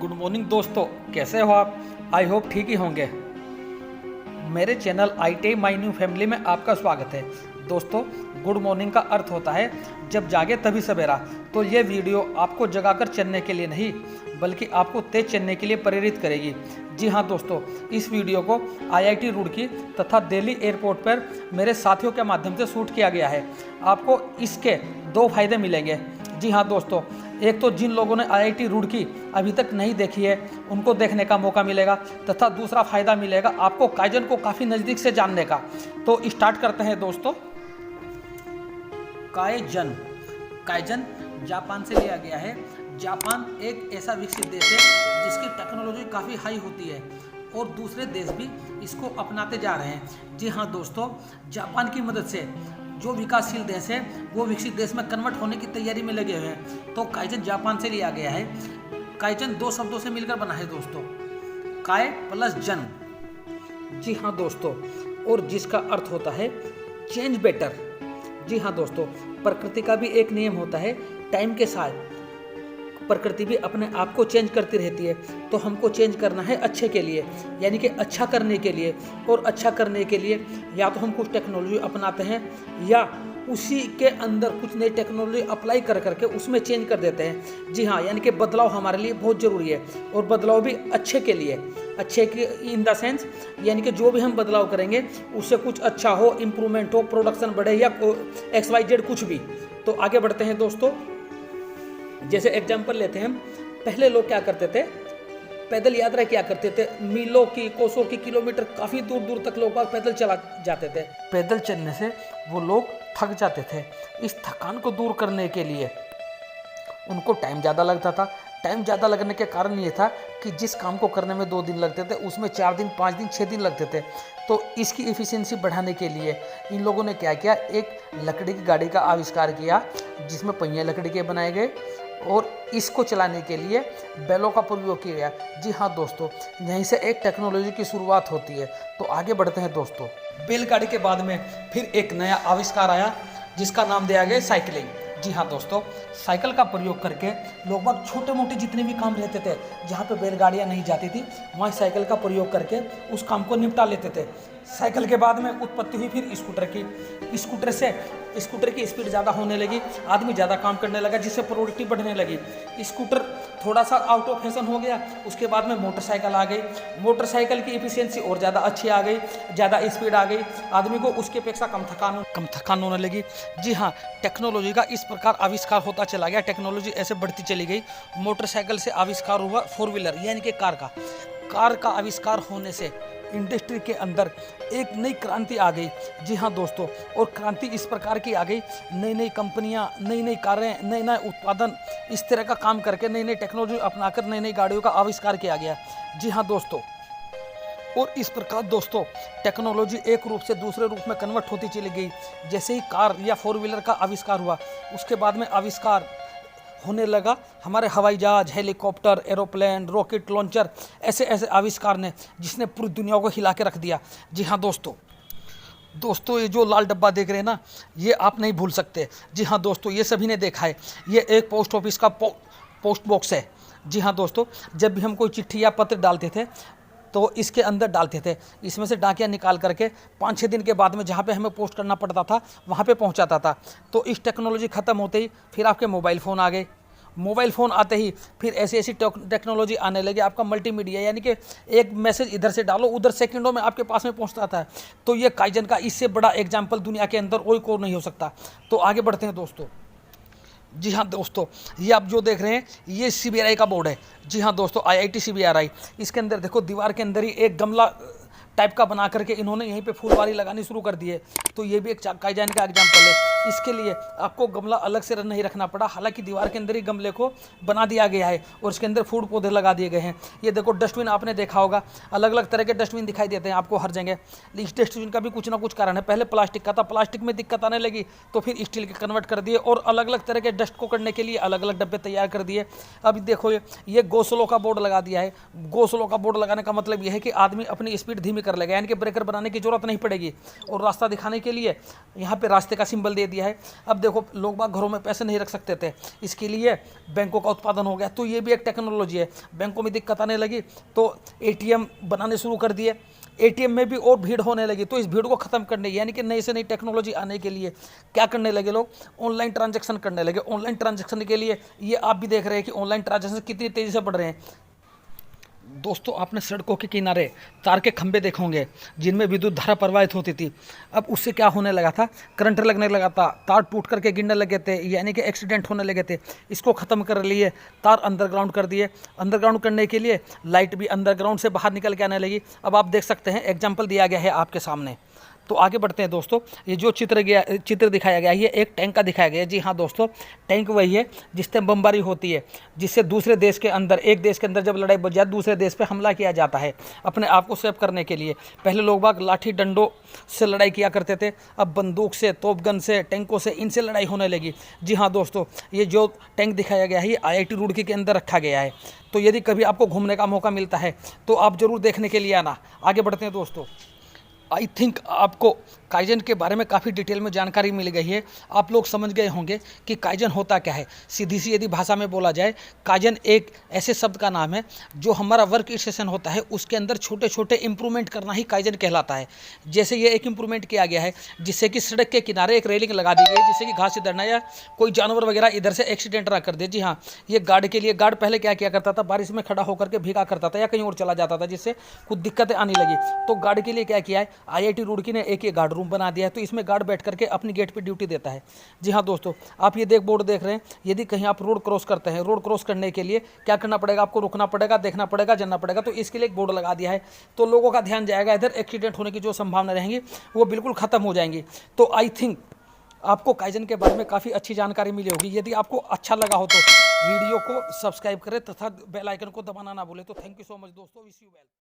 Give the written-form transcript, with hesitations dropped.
Good morning दोस्तों, कैसे हो आप? आई होप ठीक ही होंगे। मेरे channel ITI my new family में आपका स्वागत है। दोस्तों, गुड मॉर्निंग का अर्थ होता है जब जागे तभी सवेरा। तो ये वीडियो आपको जगाकर चलने के लिए नहीं बल्कि आपको तेज चलने के लिए प्रेरित करेगी। जी हाँ दोस्तों, इस वीडियो को IIT रुड़की तथा दिल्ली एयरपोर्ट पर मेरे साथियों के माध्यम से शूट किया गया है। आपको इसके दो फायदे मिलेंगे। जी हाँ दोस्तों, एक तो जिन लोगों ने IIT रुड़की अभी तक नहीं देखी है उनको देखने का मौका मिलेगा तथा दूसरा फायदा मिलेगा आपको काइजन को काफ़ी नज़दीक से जानने का। तो स्टार्ट करते हैं दोस्तों। काइजन जापान से लिया गया है। जापान एक ऐसा विकसित देश है जिसकी टेक्नोलॉजी काफ़ी हाई होती है और दूसरे देश भी इसको अपनाते जा रहे हैं। जी हाँ दोस्तों, जापान की मदद से जो विकासशील देश है वो विकसित देश में कन्वर्ट होने की तैयारी में लगे हुए हैं। तो काइजन जापान से लिया गया है। काइजन दो शब्दों से मिलकर बना है दोस्तों, काय प्लस जन। जी हाँ दोस्तों, और जिसका अर्थ होता है चेंज बेटर। जी हाँ दोस्तों, प्रकृति का भी एक नियम होता है, टाइम के साथ प्रकृति भी अपने आप को चेंज करती रहती है। तो हमको चेंज करना है अच्छे के लिए, यानी कि अच्छा करने के लिए। और अच्छा करने के लिए या तो हम कुछ टेक्नोलॉजी अपनाते हैं या उसी के अंदर कुछ नई टेक्नोलॉजी अप्लाई कर करके उसमें चेंज कर देते हैं। जी हाँ, यानी कि बदलाव हमारे लिए बहुत ज़रूरी है और बदलाव भी अच्छे के लिए। अच्छे के इन द सेंस यानी कि जो भी हम बदलाव करेंगे उससे कुछ अच्छा हो, इम्प्रूवमेंट हो, प्रोडक्शन बढ़े या XYZ कुछ भी। तो आगे बढ़ते हैं दोस्तों। जैसे एग्जाम्पल लेते हैं हम, पहले लोग क्या करते थे, पैदल यात्रा किया करते थे। मीलों की, कोसों की, किलोमीटर काफ़ी दूर दूर तक लोग पैदल चला जाते थे। पैदल चलने से वो लोग थक जाते थे। इस थकान को दूर करने के लिए उनको टाइम ज़्यादा लगता था। टाइम ज़्यादा लगने के कारण ये था कि जिस काम को करने में 2 दिन लगते थे उसमें 4 दिन, 5 दिन, 6 दिन लगते थे। तो इसकी एफिशिएंसी बढ़ाने के लिए इन लोगों ने क्या किया, एक लकड़ी की गाड़ी का आविष्कार किया जिसमें पहिए लकड़ी के बनाए गए और इसको चलाने के लिए बैलों का प्रयोग किया गया। जी हाँ दोस्तों, यहीं से एक टेक्नोलॉजी की शुरुआत होती है। तो आगे बढ़ते हैं दोस्तों। बैलगाड़ी के बाद में फिर एक नया आविष्कार आया जिसका नाम दिया गया साइकिलिंग। जी हाँ दोस्तों, साइकिल का प्रयोग करके लोग बाग छोटे मोटे जितने भी काम रहते थे जहाँ पे बैलगाड़ियाँ नहीं जाती थी वहाँ साइकिल का प्रयोग करके उस काम को निपटा लेते थे। साइकिल के बाद में उत्पत्ति हुई फिर स्कूटर की। स्कूटर की स्पीड ज़्यादा होने लगी, आदमी ज़्यादा काम करने लगा जिससे प्रोडक्टिव बढ़ने लगी। स्कूटर थोड़ा सा आउट ऑफ फैशन हो गया। उसके बाद में मोटरसाइकिल आ गई। मोटरसाइकिल की एफिशिएंसी और ज़्यादा अच्छी आ गई, ज़्यादा स्पीड आ गई, आदमी को उसके अपेक्षा कम थकान होने लगी। जी हाँ, टेक्नोलॉजी का इस प्रकार आविष्कार होता चला गया। टेक्नोलॉजी ऐसे बढ़ती चली गई। मोटरसाइकिल से आविष्कार हुआ 4 व्हीलर यानी कि कार का आविष्कार होने से इंडस्ट्री के अंदर एक नई क्रांति आ गई। जी हाँ दोस्तों, और क्रांति इस प्रकार की आ गई, नई नई कंपनियां, नई नई कारें, नए नए उत्पादन, इस तरह का काम करके नई नई टेक्नोलॉजी अपनाकर नई नई गाड़ियों का आविष्कार किया गया। जी हाँ दोस्तों, और इस प्रकार दोस्तों टेक्नोलॉजी एक रूप से दूसरे रूप में कन्वर्ट होती चली गई। जैसे ही कार या 4 व्हीलर का आविष्कार हुआ उसके बाद में आविष्कार होने लगा हमारे हवाई जहाज, हेलीकॉप्टर, एरोप्लेन, रॉकेट लॉन्चर, ऐसे ऐसे आविष्कार ने जिसने पूरी दुनिया को हिला के रख दिया। जी हाँ दोस्तों, ये जो लाल डब्बा देख रहे हैं ना, ये आप नहीं भूल सकते। जी हाँ दोस्तों, ये सभी ने देखा है। ये एक पोस्ट ऑफिस का पोस्ट बॉक्स है। जी हाँ दोस्तों, जब भी हम कोई चिट्ठी या पत्र डालते थे तो इसके अंदर डालते थे। इसमें से डाकिया निकाल करके 5-6 दिन के बाद में जहाँ पे हमें पोस्ट करना पड़ता था वहाँ पे पहुँचाता था। तो इस टेक्नोलॉजी ख़त्म होते ही फिर आपके मोबाइल फ़ोन आ गए। मोबाइल फ़ोन आते ही फिर ऐसी टेक्नोलॉजी आने लगी, आपका मल्टीमीडिया, यानी कि एक मैसेज इधर से डालो उधर सेकंडों में आपके पास में पहुँचता था। तो ये काइजन का इससे बड़ा एग्जाम्पल दुनिया के अंदर कोई नहीं हो सकता। तो आगे बढ़ते हैं दोस्तों। जी हाँ दोस्तों, ये आप जो देख रहे हैं ये CBRI का बोर्ड है। जी हाँ दोस्तों, IIT CBRI। इसके अंदर देखो दीवार के अंदर ही एक गमला टाइप का बना करके इन्होंने यहीं पे फूलवारी लगानी शुरू कर दी है। तो ये भी एक काइजन का एग्जाम्पल है। इसके लिए आपको गमला अलग से नहीं रखना पड़ा, हालांकि दीवार के अंदर ही गमले को बना दिया गया है और इसके अंदर फूल पौधे लगा दिए गए हैं। ये देखो डस्टबिन आपने देखा होगा, अलग अलग तरह के डस्टबिन दिखाई देते हैं आपको हर जगह। इस डस्टबिन का भी कुछ ना कुछ कारण है। पहले प्लास्टिक का था, प्लास्टिक में दिक्कत आने लगी तो फिर स्टील के कन्वर्ट कर दिए और अलग अलग तरह के डस्ट को करने के लिए अलग अलग डब्बे तैयार कर दिए। अभी देखो ये गो स्लो का बोर्ड लगा दिया है। गो स्लो का बोर्ड लगाने का मतलब यह है कि आदमी अपनी स्पीड धीमी ही कर लेगा, यानी कि ब्रेकर बनाने की जरूरत नहीं पड़ेगी। और रास्ता दिखाने के लिए यहाँ पे रास्ते का सिंबल दे दिया है। अब देखो लोग बाग घरों में पैसे नहीं रख सकते थे, इसके लिए बैंकों का उत्पादन हो गया। तो ये भी एक टेक्नोलॉजी है। बैंकों में दिक्कत आने लगी तो एटीएम बनाने शुरू कर दिए, एटीएम में भी और भीड़ होने लगी। तो इस भीड़ को ख़त्म करने, यानी कि नई से नई टेक्नोलॉजी आने के लिए क्या करने लगे लोग, ऑनलाइन ट्रांजैक्शन करने लगे। ऑनलाइन ट्रांजैक्शन के लिए ये आप भी देख रहे हैं कि ऑनलाइन ट्रांजैक्शन कितनी तेज़ी से बढ़ रहे हैं। दोस्तों आपने सड़कों के किनारे तार के खंभे देखे होंगे जिनमें विद्युत धारा प्रवाहित होती थी। अब उससे क्या होने लगा था, करंट लगने लगा था, तार टूट करके गिरने लगे थे, यानी कि एक्सीडेंट होने लगे थे। इसको ख़त्म कर लिए, तार अंडरग्राउंड कर दिए। अंडरग्राउंड करने के लिए लाइट भी अंडरग्राउंड से बाहर निकल के आने लगी। अब आप देख सकते हैं, एग्जाम्पल दिया गया है आपके सामने। तो आगे बढ़ते हैं दोस्तों। ये जो चित्र दिखाया गया है ये एक टैंक का दिखाया गया है। जी हाँ दोस्तों, टैंक वही है जिससे बमबारी होती है, जिससे दूसरे देश के अंदर, एक देश के अंदर जब लड़ाई बच जाए दूसरे देश पे हमला किया जाता है अपने आप को सेव करने के लिए। पहले लोग बाग लाठी डंडों से लड़ाई किया करते थे, अब बंदूक से, तोपगन से, टैंकों से, इनसे लड़ाई होने लगी। जी हाँ दोस्तों, ये जो टैंक दिखाया गया है ये IIT रुड़की के अंदर रखा गया है। तो यदि कभी आपको घूमने का मौका मिलता है तो आप ज़रूर देखने के लिए आना। आगे बढ़ते हैं दोस्तों। आई थिंक आपको काइजन के बारे में काफ़ी डिटेल में जानकारी मिल गई है। आप लोग समझ गए होंगे कि काइजन होता क्या है। सीधी सी यदि भाषा में बोला जाए, काइजन एक ऐसे शब्द का नाम है जो हमारा वर्क स्टेशन होता है उसके अंदर छोटे छोटे इंप्रूवमेंट करना ही काइजन कहलाता है। जैसे ये एक इंप्रूवमेंट किया गया है जिससे कि सड़क के किनारे एक रेलिंग लगा दी गई जिससे कि घास इधर ना या कोई जानवर वगैरह इधर से एक्सीडेंट ना कर दे। जी हाँ, ये गार्ड के लिए, गार्ड पहले क्या किया करता था, बारिश में खड़ा होकर के भीगा करता था या कहीं और चला जाता था जिससे कुछ दिक्कतें आने लगी। तो गार्ड के लिए क्या किया है, IIT रुड़की ने एक ये गार्ड रूम बना दिया है। तो इसमें गार्ड बैठ करके अपनी गेट पे ड्यूटी देता है। जी हाँ दोस्तों, आप ये बोर्ड देख रहे हैं। यदि कहीं आप रोड क्रॉस करते हैं, रोड क्रॉस करने के लिए क्या करना पड़ेगा, आपको रुकना पड़ेगा, देखना पड़ेगा, जानना पड़ेगा। तो इसके लिए एक बोर्ड लगा दिया है, तो लोगों का ध्यान जाएगा इधर, एक्सीडेंट होने की जो संभावना रहेंगी वो बिल्कुल खत्म हो जाएंगी। तो आई थिंक आपको काइजन के बारे में काफ़ी अच्छी जानकारी मिली होगी। यदि आपको अच्छा लगा हो तो वीडियो को सब्सक्राइब करें तथा बेल आइकन को दबाना ना भूलें। तो थैंक यू सो मच दोस्तों, विश यू वेल।